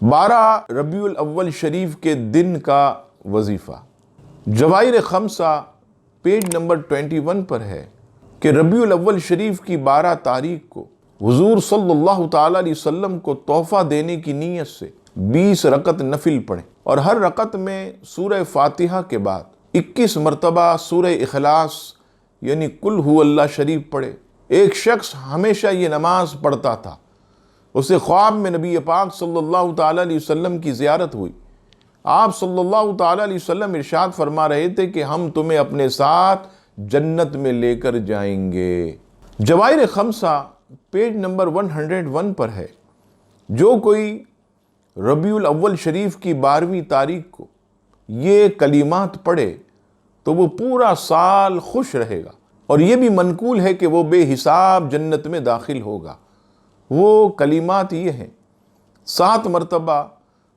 12 ربیع الاول شریف کے دن کا وظیفہ۔ جواہر خمسہ پیج نمبر 21 پر ہے کہ ربیع الاول شریف کی 12 تاریخ کو حضور صلی اللہ تعالی علیہ وسلم کو تحفہ دینے کی نیت سے 20 رکعت نفل پڑھیں اور ہر رکعت میں سورہ فاتحہ کے بعد 21 مرتبہ سورہ اخلاص یعنی قل هو اللہ شریف پڑھے۔ ایک شخص ہمیشہ یہ نماز پڑھتا تھا، اسے خواب میں نبی پاک صلی اللہ تعالی علیہ وسلم کی زیارت ہوئی۔ آپ صلی اللہ تعالی علیہ وسلم ارشاد فرما رہے تھے کہ ہم تمہیں اپنے ساتھ جنت میں لے کر جائیں گے۔ جواہر خمسہ پیج نمبر 101 پر ہے، جو کوئی ربیع الاول شریف کی 12ویں تاریخ کو یہ کلمات پڑھے تو وہ پورا سال خوش رہے گا، اور یہ بھی منقول ہے کہ وہ بے حساب جنت میں داخل ہوگا۔ وہ کلمات یہ ہیں: 7 مرتبہ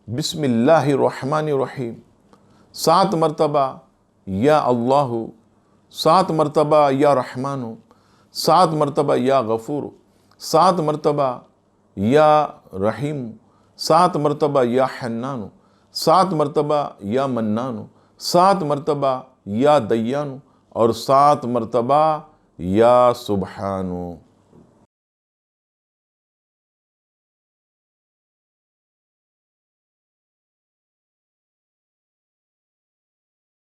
بسم اللہ الرحمن الرحیم، 7 مرتبہ یا اللہ، 7 مرتبہ یا رحمان، 7 مرتبہ یا غفور، 7 مرتبہ یا رحیم، 7 مرتبہ یا حنان، 7 مرتبہ یا منان، 7 مرتبہ یا دیان، اور 7 مرتبہ یا سبحان۔